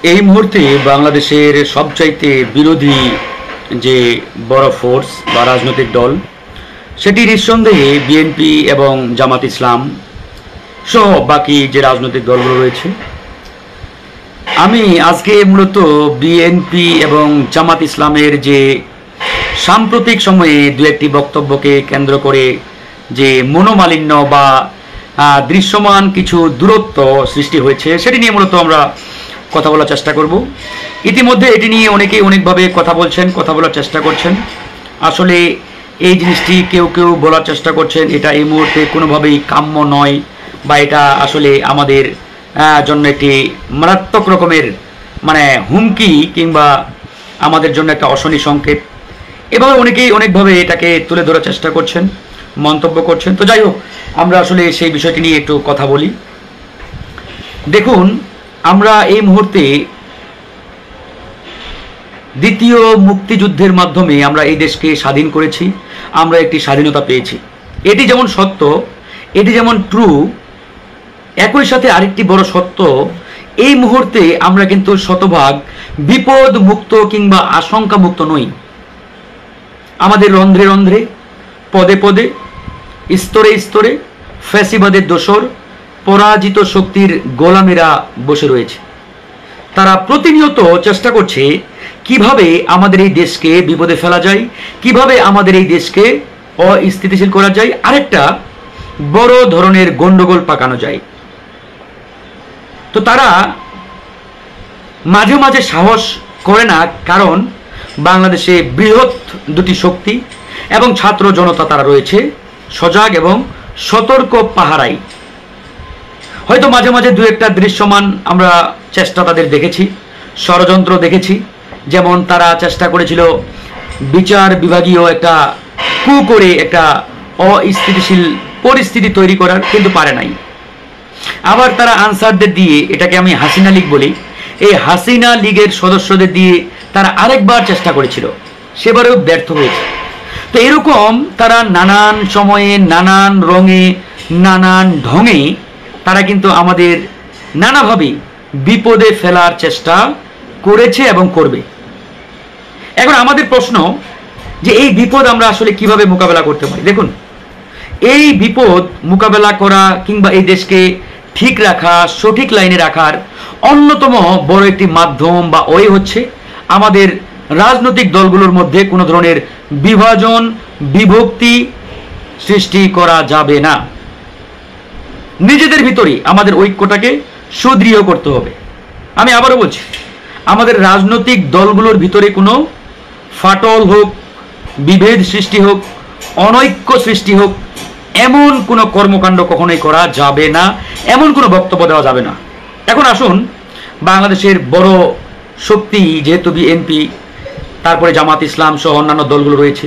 এই মুহূর্তে বাংলাদেশের সবচাইতে বিরোধী যে বড় ফোর্স বা রাজনৈতিক দল সেটি নিঃসন্দেহে বিএনপি এবং জামাত ইসলাম সহ বাকি যে রাজনৈতিক দলগুলো রয়েছে। আমি আজকে মূলত বিএনপি এবং জামাত ইসলামের যে সাম্প্রতিক সময়ে দু একটি বক্তব্যকে কেন্দ্র করে যে মনোমালিন্য বা দৃশ্যমান কিছু দূরত্ব সৃষ্টি হয়েছে সেটি নিয়ে মূলত আমরা কথা বলার চেষ্টা করব। ইতিমধ্যে এটি নিয়ে অনেকেই অনেকভাবে কথা বলছেন, কথা বলার চেষ্টা করছেন। আসলে এই জিনিসটি কেউ কেউ বলার চেষ্টা করছেন এটা এই মুহূর্তে কোনোভাবেই কাম্য নয় বা এটা আসলে আমাদের জন্য একটি মারাত্মক রকমের হুমকি কিংবা আমাদের জন্য একটা অশনি সংকেত। এভাবে অনেকেই অনেকভাবে এটাকে তুলে ধরার চেষ্টা করছেন, মন্তব্য করছেন। তো যাই হোক, আমরা আসলে সেই বিষয়টি নিয়ে একটু কথা বলি। দেখুন, আমরা এই মুহূর্তে দ্বিতীয় মুক্তিযুদ্ধের মাধ্যমে আমরা এই দেশকে স্বাধীন করেছি, আমরা একটি স্বাধীনতা পেয়েছি। এটি যেমন সত্য, এটি যেমন ট্রু, একই সাথে আরেকটি বড় সত্য, এই মুহূর্তে আমরা কিন্তু শতভাগ বিপদ মুক্ত কিংবা আশঙ্কা মুক্ত নই। আমাদের রন্ধ্রে রন্ধ্রে, পদে পদে, স্তরে স্তরে ফ্যাসিবাদের দোসর, পরাজিত শক্তির গোলামেরা বসে রয়েছে। তারা প্রতিনিয়ত চেষ্টা করছে কিভাবে আমাদের এই দেশকে বিপদে ফেলা যায়, কিভাবে আমাদের এই দেশকে অস্থিতিশীল করা যায়, আরেকটা বড় ধরনের গন্ডগোল পাকানো যায়। তো তারা মাঝে মাঝে সাহস করে না, কারণ বাংলাদেশে বৃহৎ দুটি শক্তি এবং ছাত্র জনতা তারা রয়েছে সজাগ এবং সতর্ক পাহারায়। হয়তো মাঝে মাঝে দু একটা দৃশ্যমান আমরা চেষ্টা তাদের দেখেছি, ষড়যন্ত্র দেখেছি। যেমন তারা চেষ্টা করেছিল বিচার বিভাগীয় একটা কু করে একটা অস্থিতিশীল পরিস্থিতি তৈরি করার, কিন্তু পারে নাই। আবার তারা আনসারদের দিয়ে, এটাকে আমি হাসিনা লীগ বলি, এই হাসিনা লীগের সদস্যদের দিয়ে তারা আরেকবার চেষ্টা করেছিল, সেবারেও ব্যর্থ হয়েছে। তো এরকম তারা নানান সময়ে, নানান রঙে, নানান ঢঙে তারা কিন্তু আমাদের নানাভাবে বিপদে ফেলার চেষ্টা করেছে এবং করবে। এখন আমাদের প্রশ্ন যে এই বিপদ আমরা আসলে কিভাবে মোকাবেলা করতে পারি। দেখুন, এই বিপদ মোকাবেলা করা কিংবা এই দেশকে ঠিক রাখা, সঠিক লাইনে রাখার অন্যতম বড় একটি মাধ্যম বা ওয়ে হচ্ছে আমাদের রাজনৈতিক দলগুলোর মধ্যে কোনো ধরনের বিভাজন, বিভক্তি সৃষ্টি করা যাবে না। নিজেদের ভিতরেই আমাদের ঐক্যটাকে সুদৃঢ় করতে হবে। আমি আবারও বলছি, আমাদের রাজনৈতিক দলগুলোর ভিতরে কোনো ফাটল হোক, বিভেদ সৃষ্টি হোক, অনৈক্য সৃষ্টি হোক, এমন কোনো কর্মকাণ্ড কখনোই করা যাবে না, এমন কোনো বক্তব্য দেওয়া যাবে না। এখন আসুন, বাংলাদেশের বড় শক্তি যেহেতু বিএনপি, তারপরে জামাত ইসলাম সহ অন্যান্য দলগুলো রয়েছে।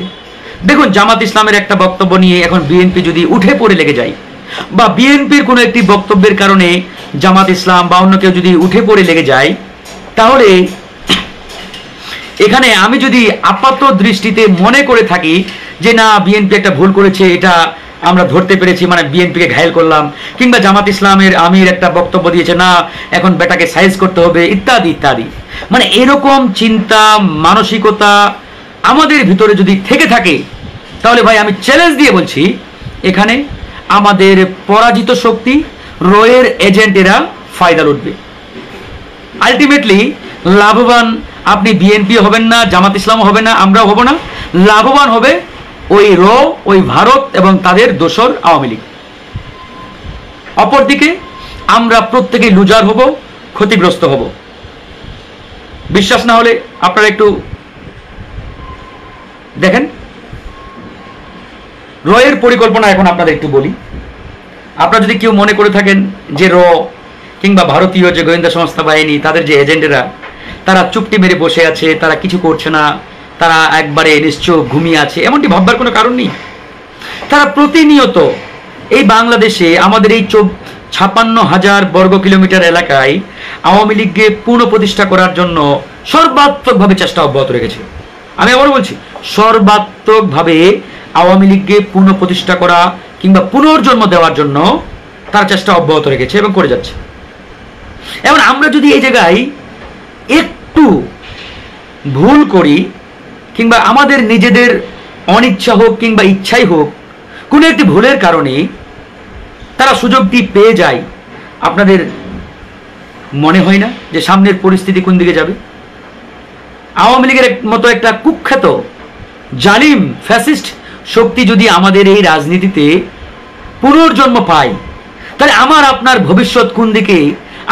দেখুন, জামাত ইসলামের একটা বক্তব্য নিয়ে এখন বিএনপি যদি উঠে পড়ে লেগে যায়, বা বিএনপির কোনো একটি বক্তব্যের কারণে জামাত ইসলাম বা অন্য কেউ যদি উঠে পড়ে লেগে যায়, তাহলে এখানে আমি যদি আপাত দৃষ্টিতে মনে করে থাকি যে না, বিএনপি একটা ভুল করেছে, এটা আমরা ধরতে পেরেছি, বিএনপিকে ঘায়েল করলাম, কিংবা জামাত ইসলামের আমির একটা বক্তব্য দিয়েছে, না এখন বেটাকে সাইজ করতে হবে, ইত্যাদি ইত্যাদি, এরকম চিন্তা মানসিকতা আমাদের ভিতরে যদি থেকে থাকে, তাহলে ভাই আমি চ্যালেঞ্জ দিয়ে বলছি, এখানে আমাদের পরাজিত শক্তি, রয়ের এজেন্টেরা ফায়দা লুটবে। আলটিমেটলি লাভবান আপনি বিএনপি হবেন না, জামাত ইসলামও হবে না, আমরাও হব না। লাভবান হবে ওই ওই ভারত এবং তাদের দোসর আওয়ামী লীগ। অপরদিকে আমরা প্রত্যেকেই লুজার হব, ক্ষতিগ্রস্ত হব। বিশ্বাস না হলে আপনারা একটু দেখেন। রয়ের পরিকল্পনা এখন আপনাদের একটু বলি। আপনারা যদি কেউ মনে করে থাকেন যে কিংবা ভারতীয় যে গোয়েন্দা সংস্থা বাহিনী, তাদের যে এজেন্টরা, তারা চুপটি মেরে বসে আছে, তারা কিছু করছে না, তারা একবারে নিশ্চয় ঘুমিয়ে আছে, এমনটি ভাববার কোনো কারণ নেই। তারা প্রতিনিয়ত এই বাংলাদেশে আমাদের এই 56,000 বর্গ কিলোমিটার এলাকায় আওয়ামী লীগকে পুনঃপ্রতিষ্ঠা করার জন্য সর্বাত্মকভাবে চেষ্টা অব্যাহত রেখেছে। আমি আবারও বলছি, সর্বাত্মকভাবে আওয়ামী লীগকে পুনঃপ্রতিষ্ঠা করা কিংবা পুনর্জন্ম দেওয়ার জন্য তার চেষ্টা অব্যাহত রেখেছে এবং করে যাচ্ছে। এখন আমরা যদি এই জায়গায় একটু ভুল করি কিংবা আমাদের নিজেদের অনিচ্ছা হোক কিংবা ইচ্ছাই হোক, কোনো একটি ভুলের কারণে তারা সুযোগটি পেয়ে যায়, আপনাদের মনে হয় না যে সামনের পরিস্থিতি কোন দিকে যাবে? আওয়ামী লীগের মতো একটা কুখ্যাত জালিম ফ্যাসিস্ট শক্তি যদি আমাদের এই রাজনীতিতে পুনর্জন্ম পায়, তাহলে আমার আপনার ভবিষ্যৎ কোন দিকে,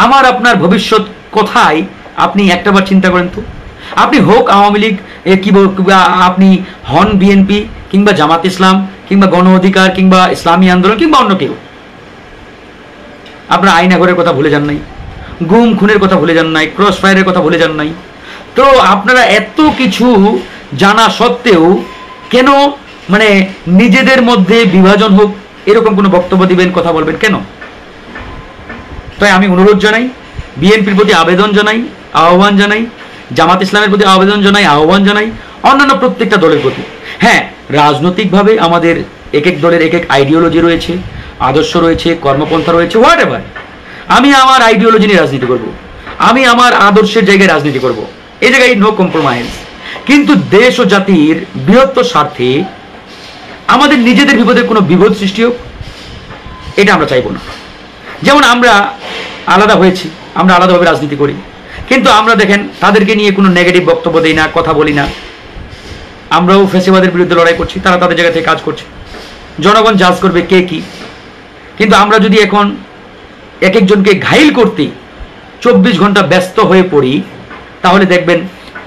আমার আপনার ভবিষ্যৎ কোথায়, আপনি একটাবার চিন্তা করেন তো। আপনি হোক আওয়ামী লীগ, আপনি হন বিএনপি কিংবা জামাত ইসলাম কিংবা গণ অধিকার কিংবা ইসলামী আন্দোলন কিংবা অন্য কেউ, আপনার আয়নাঘরের কথা ভুলে যান নাই, গুম খুনের কথা ভুলে যান নাই, ক্রস ফায়ারের কথা ভুলে যান নাই। তো আপনারা এত কিছু জানা সত্ত্বেও কেন মানে নিজেদের মধ্যে বিভাজন হোক এরকম কোনো বক্তব্য দিবেন, কথা বলবেন কেন? তাই আমি অনুরোধ জানাই, বিএনপির প্রতি আবেদন জানাই, আহ্বান জানাই, জামাত ইসলামের প্রতি আবেদন জানাই, আহ্বান জানাই, অন্যান্য প্রত্যেকটা দলের প্রতি। হ্যাঁ, রাজনৈতিকভাবে আমাদের এক এক দলের এক এক আইডিওলজি রয়েছে, আদর্শ রয়েছে, কর্মপন্থা রয়েছে, হোয়াট এভার। আমি আমার আইডিওলজি নিয়ে রাজনীতি করব, আমি আমার আদর্শের জায়গায় রাজনীতি করব, এই জায়গায় নো কম্প্রোমাইজ। কিন্তু দেশ ও জাতির বৃহত্তর স্বার্থে আমাদের নিজেদের বিপদে কোনো বিভেদ সৃষ্টি হোক, এটা আমরা চাইব না। যেমন আমরা আলাদা হয়েছি, আমরা আলাদাভাবে রাজনীতি করি, কিন্তু আমরা দেখেন তাদেরকে নিয়ে কোনো নেগেটিভ বক্তব্য দিই না, কথা বলি না। আমরাও ফ্যাসিবাদের বিরুদ্ধে লড়াই করছি, তারা তাদের জায়গা থেকে কাজ করছে, জনগণ জাজ করবে কে কি। কিন্তু আমরা যদি এখন এক একজনকে ঘাইল করতে 24 ঘন্টা ব্যস্ত হয়ে পড়ি, তাহলে দেখবেন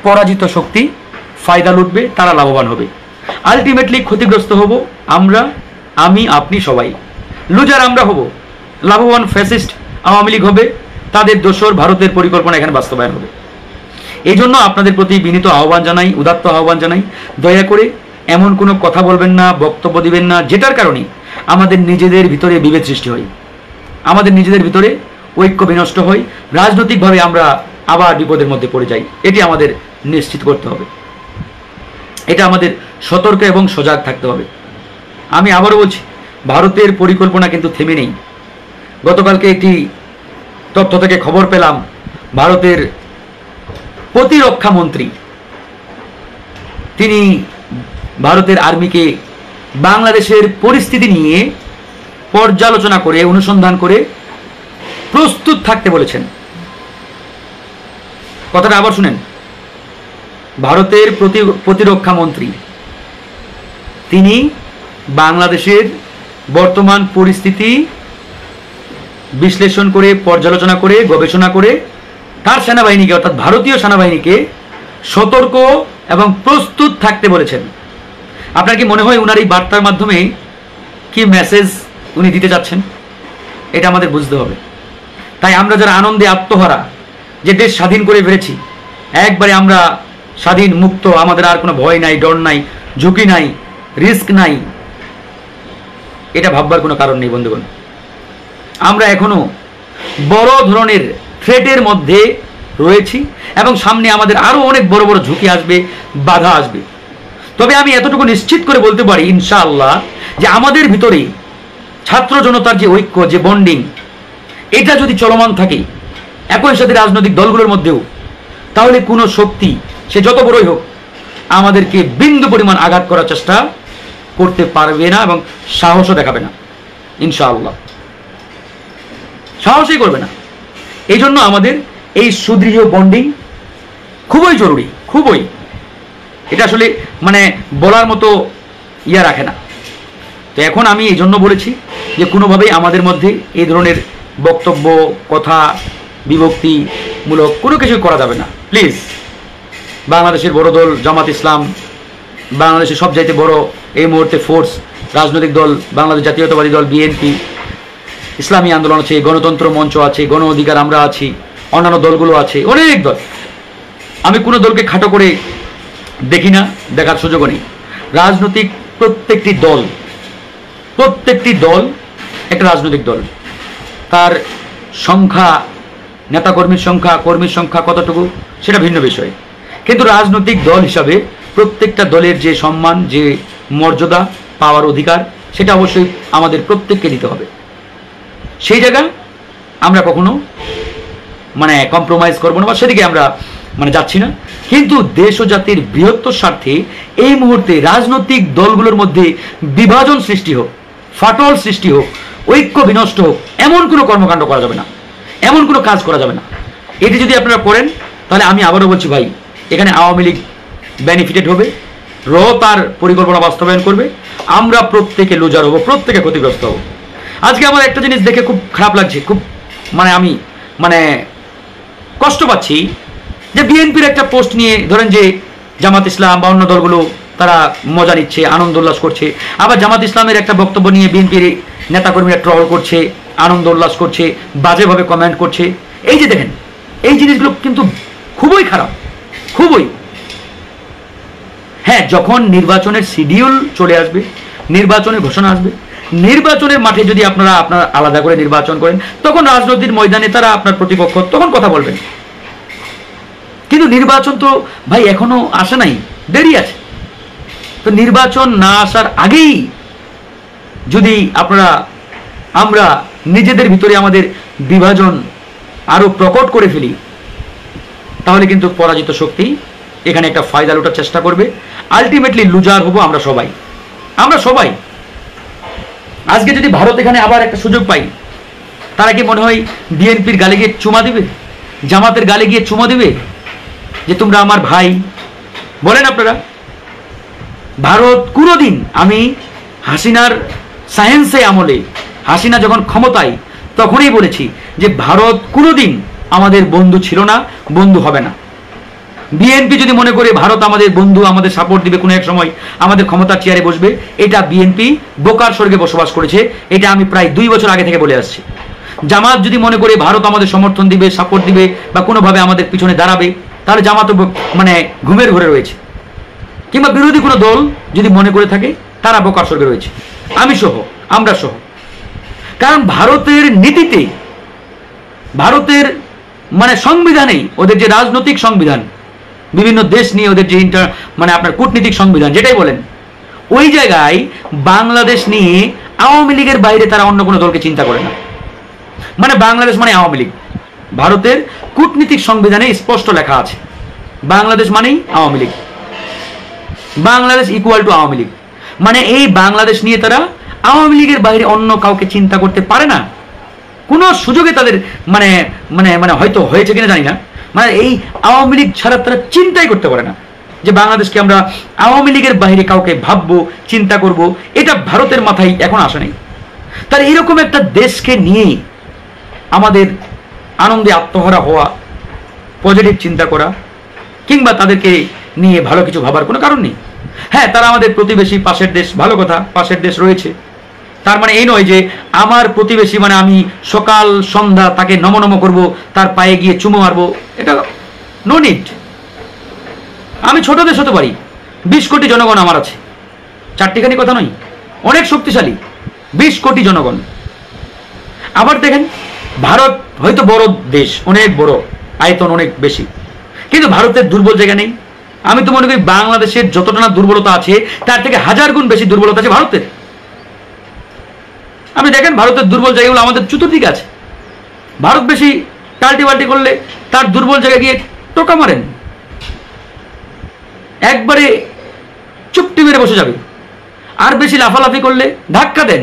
পরাজিত শক্তি ফায়দা লুটবে, তারা লাভবান হবে, আলটিমেটলি ক্ষতিগ্রস্ত হব আমরা, আমি, আপনি সবাই। লুজার আমরা হব, লাভবান ফ্যাসিস্ট আওয়ামী লীগ হবে, তাদের দোসর ভারতের পরিকল্পনা এখানে বাস্তবায়ন হবে। এই জন্য আপনাদের প্রতি বিনীত আহ্বান জানাই, উদাত্ত আহ্বান জানাই, দয়া করে এমন কোনো কথা বলবেন না, বক্তব্য দিবেন না যেটার কারণে আমাদের নিজেদের ভিতরে বিভেদ সৃষ্টি হয়, আমাদের নিজেদের ভিতরে ঐক্য বিনষ্ট হয়, রাজনৈতিকভাবে আমরা আবার বিপদের মধ্যে পড়ে যাই। এটি আমাদের নিশ্চিত করতে হবে, এটা আমাদের সতর্ক এবং সজাগ থাকতে হবে। আমি আবারও বলছি, ভারতের পরিকল্পনা কিন্তু থেমে নেই। গতকালকে একটি তথ্য থেকে খবর পেলাম, ভারতের প্রতিরক্ষা মন্ত্রী তিনি ভারতের আর্মিকে বাংলাদেশের পরিস্থিতি নিয়ে পর্যালোচনা করে, অনুসন্ধান করে প্রস্তুত থাকতে বলেছেন। কথাটা আবার শুনেন, ভারতের প্রতিরক্ষা মন্ত্রী তিনি বাংলাদেশের বর্তমান পরিস্থিতি বিশ্লেষণ করে, পর্যালোচনা করে, গবেষণা করে তার সেনাবাহিনীকে অর্থাৎ ভারতীয় সেনাবাহিনীকে সতর্ক এবং প্রস্তুত থাকতে বলেছেন। আপনার কি মনে হয় ওনার এই বার্তার মাধ্যমে কি মেসেজ উনি দিতে যাচ্ছেন? এটা আমাদের বুঝতে হবে। তাই আমরা যারা আনন্দে আত্মহারা, যে দেশ স্বাধীন করে ফেলেছি, একবারে আমরা স্বাধীন মুক্ত, আমাদের আর কোনো ভয় নাই, ডর নাই, ঝুঁকি নাই, রিস্ক নাই, এটা ভাববার কোনো কারণ নেই বন্ধুগণ। আমরা এখনো বড় ধরনের থ্রেটের মধ্যে রয়েছি এবং সামনে আমাদের আরো অনেক বড় বড় ঝুঁকি আসবে, বাধা আসবে। তবে আমি এতটুকু নিশ্চিত করে বলতে পারি ইনশাআল্লাহ যে আমাদের ভিতরে ছাত্র জনতার যে ঐক্য, যে বন্ডিং, এটা যদি চলমান থাকে একই সাথে রাজনৈতিক দলগুলোর মধ্যেও, তাহলে কোনো শক্তি সে যত বড়ই হোক আমাদেরকে বিন্দু পরিমাণ আঘাত করার চেষ্টা করতে পারবে না এবং সাহসও দেখাবে না, ইনশাআল্লাহ সাহসই করবে না। এই জন্য আমাদের এই সুদৃঢ় বন্ডিং খুবই জরুরি, খুবই। এটা আসলে মানে বলার মতো ইয়া রাখে না। তো এখন আমি এই জন্য বলেছি যে কোনোভাবেই আমাদের মধ্যে এই ধরনের বক্তব্য, কথা, বিভক্তিমূলক কোনো কিছু করা যাবে না, প্লিজ। বাংলাদেশের বড় দল জামাত ইসলাম, বাংলাদেশের সবচাইতে বড় এই মুহূর্তে ফোর্স রাজনৈতিক দল বাংলাদেশ জাতীয়তাবাদী দল বিএনপি, ইসলামী আন্দোলন আছে, গণতন্ত্র মঞ্চ আছে, গণ অধিকার আমরা আছি, অন্যান্য দলগুলো আছে, অনেক দল। আমি কোনো দলকে খাটো করে দেখি না, দেখার সুযোগও নেই। রাজনৈতিক প্রত্যেকটি দল একটা রাজনৈতিক দল, তার সংখ্যা, নেতাকর্মীর সংখ্যা, কর্মীর সংখ্যা কতটুকু সেটা ভিন্ন বিষয়, কিন্তু রাজনৈতিক দল হিসাবে প্রত্যেকটা দলের যে সম্মান, যে মর্যাদা পাওয়ার অধিকার, সেটা অবশ্যই আমাদের প্রত্যেককে দিতে হবে। সেই জায়গায় আমরা কখনো মানে কম্প্রোমাইজ করবো না বা সেদিকে আমরা মানে যাচ্ছি না, কিন্তু দেশ ও জাতির বৃহত্তর স্বার্থে এই মুহূর্তে রাজনৈতিক দলগুলোর মধ্যে বিভাজন সৃষ্টি হোক, ফাটল সৃষ্টি হোক, ঐক্য বিনষ্ট হোক, এমন কোনো কর্মকাণ্ড করা যাবে না, এমন কোনো কাজ করা যাবে না। এটি যদি আপনারা করেন তাহলে আমি আবারও বলছি ভাই, এখানে আওয়ামী লীগ বেনিফিটেড হবে, তার পরিকল্পনা বাস্তবায়ন করবে, আমরা প্রত্যেকে লুজার হব, প্রত্যেকে ক্ষতিগ্রস্ত হব। আজকে আমার একটা জিনিস দেখে খুব খারাপ লাগছে, খুব মানে আমি মানে কষ্ট পাচ্ছি যে বিএনপির একটা পোস্ট নিয়ে ধরেন যে জামাত ইসলাম বা অন্য দলগুলো তারা মজা নিচ্ছে, আনন্দ উল্লাস করছে, আবার জামাত ইসলামের একটা বক্তব্য নিয়ে বিএনপির নেতাকর্মীরা ট্রল করছে, আনন্দ উল্লাস করছে, বাজেভাবে কমেন্ট করছে। এই যে দেখেন, এই জিনিসগুলো কিন্তু খুবই খারাপ, খুবই। হ্যাঁ, যখন নির্বাচনের শিডিউল চলে আসবে, নির্বাচনের ঘোষণা আসবে, নির্বাচনের মাঠে যদি আপনারা আলাদা করে নির্বাচন করেন, তখন রাজনৈতিক ময়দানে তারা আপনার প্রতিপক্ষ, তখন কথা বলবেন। কিন্তু নির্বাচন তো ভাই এখনো আসে নাই, দেরি আছে। তো নির্বাচন না আসার আগেই যদি আমরা নিজেদের ভিতরে আমাদের বিভাজন আরো প্রকট করে ফেলি, তাহলে কিন্তু পরাজিত শক্তি এখানে একটা ফায়দা লুটার চেষ্টা করবে। আলটিমেটলি লুজার হব আমরা সবাই, আমরা সবাই। আজকে যদি ভারত এখানে আবার একটা সুযোগ পাই, তারা কি মনে হয় বিএনপির গালে গিয়ে চুমা দিবে, জামাতের গালে গিয়ে চুমা দিবে যে তোমরা আমার ভাই? বলেন আপনারা। ভারত কোনোদিন, আমি হাসিনার সায়েন্সে আমলে, হাসিনা যখন ক্ষমতায়, তখনই বলেছি যে ভারত কোনোদিন আমাদের বন্ধু ছিল না, বন্ধু হবে না। বিএনপি যদি মনে করে ভারত আমাদের বন্ধু, আমাদের সাপোর্ট দিবে, কোনো এক সময় আমাদের ক্ষমতার চেয়ারে বসবে, এটা বিএনপি বোকার স্বর্গে বসবাস করেছে, এটা আমি প্রায় 2 বছর আগে থেকে বলে আসছি। জামাত যদি মনে করে ভারত আমাদের সমর্থন দিবে, সাপোর্ট দিবে বা কোনোভাবে আমাদের পিছনে দাঁড়াবে, তাহলে জামাত মানে ঘুমের ঘরে রয়েছে। কিংবা বিরোধী কোনো দল যদি মনে করে থাকে, তারা বোকার স্বর্গে রয়েছে, আমি সহ, আমরা সহ। কারণ ভারতের নীতিতে, ভারতের মানে সংবিধানেই, ওদের যে রাজনৈতিক সংবিধান, বিভিন্ন দেশ নিয়ে ওদের যে মানে আপনার কূটনীতিক সংবিধান যেটাই বলেন, ওই জায়গায় বাংলাদেশ নিয়ে আওয়ামী লীগের বাইরে তারা অন্য কোনো দলকে চিন্তা করে না। মানে বাংলাদেশ মানে আওয়ামী লীগ, ভারতের কূটনীতিক সংবিধানে স্পষ্ট লেখা আছে বাংলাদেশ মানেই আওয়ামী লীগ, বাংলাদেশ ইকুয়াল টু আওয়ামী লীগ। মানে এই বাংলাদেশ নিয়ে তারা আওয়ামী লীগের বাইরে অন্য কাউকে চিন্তা করতে পারে না, কোনো সুযোগে তাদের মানে মানে মানে হয়তো হয়েছে কিনা জানি না, মানে এই আওয়ামী লীগ ছাড়া তারা চিন্তাই করতে পারে না যে বাংলাদেশকে আমরা আওয়ামী লীগের বাইরে কাউকে ভাববো, চিন্তা করব, এটা ভারতের মাথায় এখন আসে নাই। তার এরকম একটা দেশকে নিয়ে আমাদের আনন্দে আত্মহারা হওয়া, পজিটিভ চিন্তা করা, কিংবা তাদেরকে নিয়ে ভালো কিছু ভাবার কোনো কারণ নেই। হ্যাঁ, তারা আমাদের প্রতিবেশী, পাশের দেশ, ভালো কথা, পাশের দেশ রয়েছে। তার মানে এই নয় যে আমার প্রতিবেশী মানে আমি সকাল সন্ধ্যা তাকে নম করব, তার পায়ে গিয়ে চুমো মারবো, এটা নো নিড। আমি ছোট দেশ হতে পারি, 20 কোটি জনগণ আমার আছে, চারটিখানি কথা নয়, অনেক শক্তিশালী, 20 কোটি জনগণ। আবার দেখেন, ভারত হয়তো বড় দেশ, অনেক বড়, আয়তন অনেক বেশি, কিন্তু ভারতের দুর্বল জায়গা নেই। আমি তো মনে করি বাংলাদেশের যতটা না দুর্বলতা আছে, তার থেকে 1000 গুণ বেশি দুর্বলতা আছে ভারতের। আপনি দেখেন ভারতের দুর্বল জায়গাগুলো আমাদের চতুর্দিকে আছে। ভারত বেশি টাল্টি বাল্টি করলে তার দুর্বল জায়গায় গিয়ে টোকা মারেন, একবারে চুপটি মেরে বসে যাবে। আর বেশি লাফালাফি করলে ধাক্কা দেন,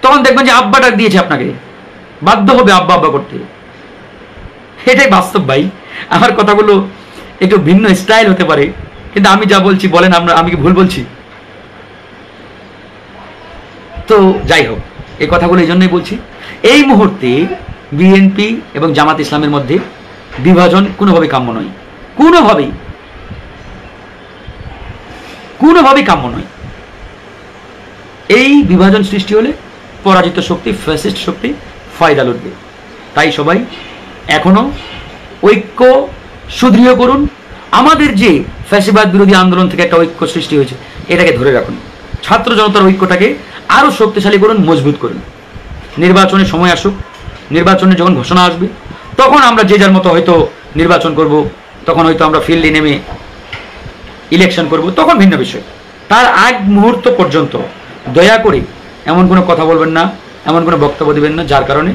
তখন দেখবেন যে আব্বা ডাক দিয়েছে আপনাকে, বাধ্য হবে আব্বা আব্বা করতে। এটাই বাস্তব ভাই। আমার কথাগুলো একটু ভিন্ন স্টাইল হতে পারে, কিন্তু আমি যা বলছি বলেন আমি কি ভুল বলছি? তো যাই হোক, এই কথাগুলো এই জন্যই বলছি, এই মুহূর্তে বিএনপি এবং জামাত ইসলামের মধ্যে বিভাজন কোনোভাবেই কাম্য নয়, কোনোভাবেই কাম্য নয়। এই বিভাজন সৃষ্টি হলে পরাজিত শক্তি, ফ্যাসিস্ট শক্তি ফায়দা লুটবে। তাই সবাই এখনো ঐক্য সুদৃঢ় করুন। আমাদের যে ফ্যাসিবাদ বিরোধী আন্দোলন থেকে একটা ঐক্য সৃষ্টি হয়েছে, এটাকে ধরে রাখুন। ছাত্র জনতার ঐক্যটাকে আরো শক্তিশালী করুন, মজবুত করুন। নির্বাচনের সময় আসুক, নির্বাচনের যখন ঘোষণা আসবে, তখন আমরা যে যার মতো হয়তো নির্বাচন করব, তখন হয়তো আমরা ফিল্ডে নেমে ইলেকশন করব, তখন ভিন্ন বিষয়। তার আগ মুহূর্ত পর্যন্ত দয়া করে এমন কোনো কথা বলবেন না, এমন কোনো বক্তব্য দিবেন না যার কারণে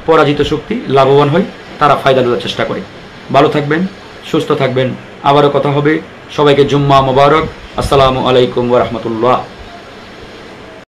পরাজিত শক্তি লাভবান হয়, তারা ফায়দা দেওয়ার চেষ্টা করে। ভালো থাকবেন, সুস্থ থাকবেন, আবারও কথা হবে। সবাইকে জুম্মা মোবারক। আসসালামু আলাইকুম ওয়া রাহমাতুল্লাহ।